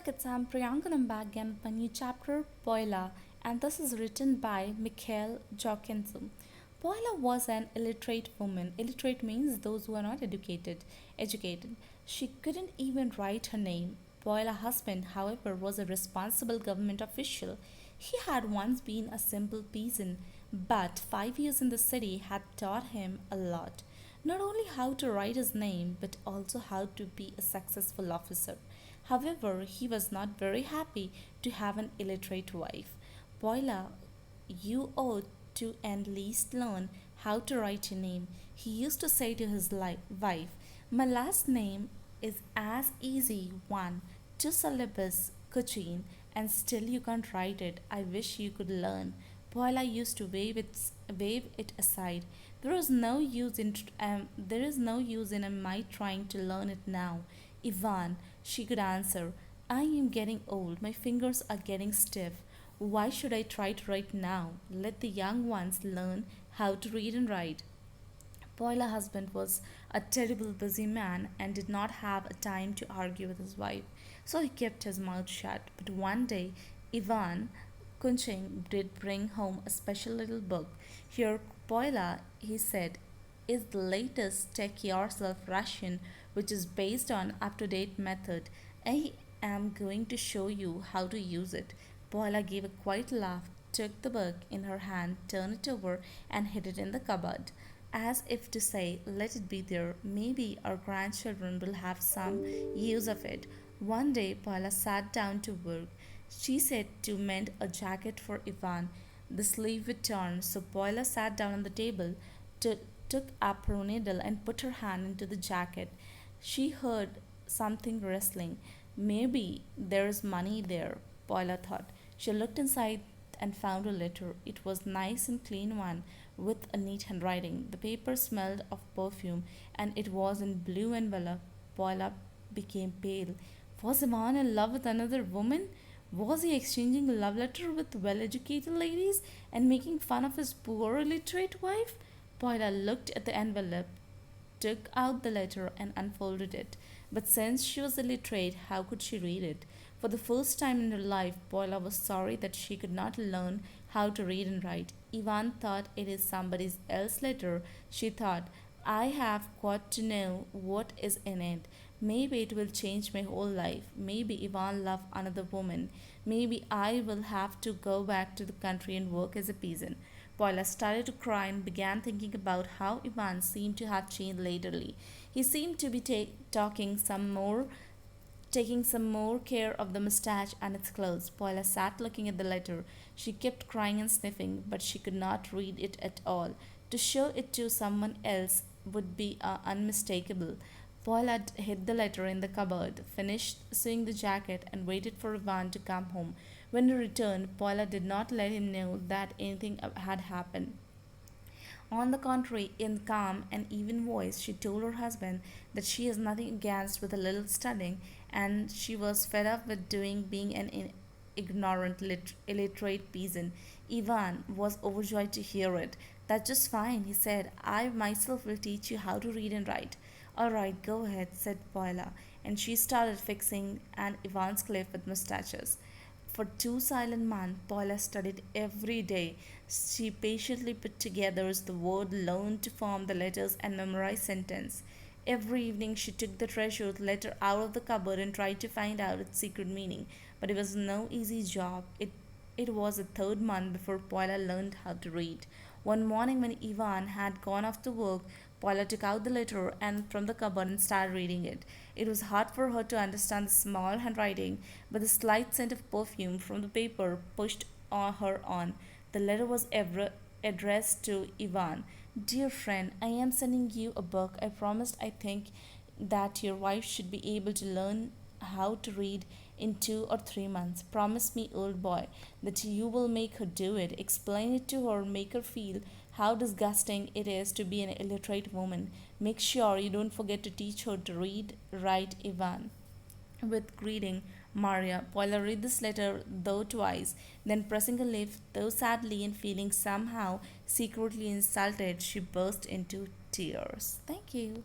kids, I'm Priyanka and I'm back again with my new chapter, POLYA, and this is written by Mikhail Jorgensen. POLYA was an illiterate woman. Illiterate means those who are not educated. She couldn't even write her name. POLYA's husband, however, was a responsible government official. He had once been a simple peasant, but 5 years in the city had taught him a lot. Not only how to write his name, but also how to be a successful officer. However, he was not very happy to have an illiterate wife. Boila, you ought to at least learn how to write your name. He used to say to his wife, my last name is as easy one, two syllables, Cochin, and still you can't write it. I wish you could learn. Boila used to wave it aside. There is no use in my trying to learn it now. Ivan, she could answer, I am getting old. My fingers are getting stiff. Why should I try to write now? Let the young ones learn how to read and write. Boiler's husband was a terrible busy man and did not have a time to argue with his wife, so he kept his mouth shut. But one day, Ivan Kunching did bring home a special little book. Here, Boiler, he said, is the latest Take Yourself Russian, which is based on up-to-date method. I am going to show you how to use it. Boila gave a quiet laugh, took the book in her hand, turned it over, and hid it in the cupboard, as if to say, let it be there. Maybe our grandchildren will have some use of it. One day, Paula sat down to work. She said to mend a jacket for Ivan. The sleeve would turn, so Paula sat down on the table, to, took up her needle, and put her hand into the jacket. She heard something rustling. Maybe there's money there, Paula thought. She looked inside and found a letter. It was nice and clean one with a neat handwriting. The paper smelled of perfume and it was in blue envelope. Paula became pale. Was Ivan in love with another woman? Was he exchanging a love letter with well educated ladies and making fun of his poor illiterate wife? Paula looked at the envelope, took out the letter, and unfolded it. But since she was illiterate, how could she read it? For the first time in her life, Paula was sorry that she could not learn how to read and write. Ivan thought it is somebody else's letter. She thought, I have got to know what is in it. Maybe it will change my whole life. Maybe Ivan loved another woman. Maybe I will have to go back to the country and work as a peasant. Paula started to cry and began thinking about how Ivan seemed to have changed latterly. He seemed to be taking some more care of the mustache and its clothes. Paula sat looking at the letter. She kept crying and sniffing, but she could not read it at all. To show it to someone else would be unmistakable. Paula hid the letter in the cupboard, finished sewing the jacket, and waited for Ivan to come home. When he returned, Paula did not let him know that anything had happened. On the contrary, in calm and even voice, she told her husband that she has nothing against with a little studying, and she was fed up with being an ignorant, illiterate peasant. Ivan was overjoyed to hear it. That's just fine, he said. I myself will teach you how to read and write. All right, go ahead, said Paula, and she started fixing an Ivan's cliff with mustaches. For 2 silent months, Paula studied every day. She patiently put together the word, learned to form the letters, and memorized sentence. Every evening, she took the treasured letter out of the cupboard and tried to find out its secret meaning. But it was no easy job. It was the 3rd month before Paula learned how to read. One morning, when Ivan had gone off to work, Paula took out the letter and from the cupboard and started reading it. It was hard for her to understand the small handwriting, but the slight scent of perfume from the paper pushed her on. The letter was addressed to Ivan. Dear friend, I am sending you a book. I promised I think that your wife should be able to learn how to read in 2 or 3 months. Promise me, old boy, that you will make her do it. Explain it to her, make her feel how disgusting it is to be an illiterate woman. Make sure you don't forget to teach her to read, write, Ivan. With greeting, Maria. Paula read this letter though twice, then pressing her lips, though sadly and feeling somehow secretly insulted, she burst into tears. Thank you.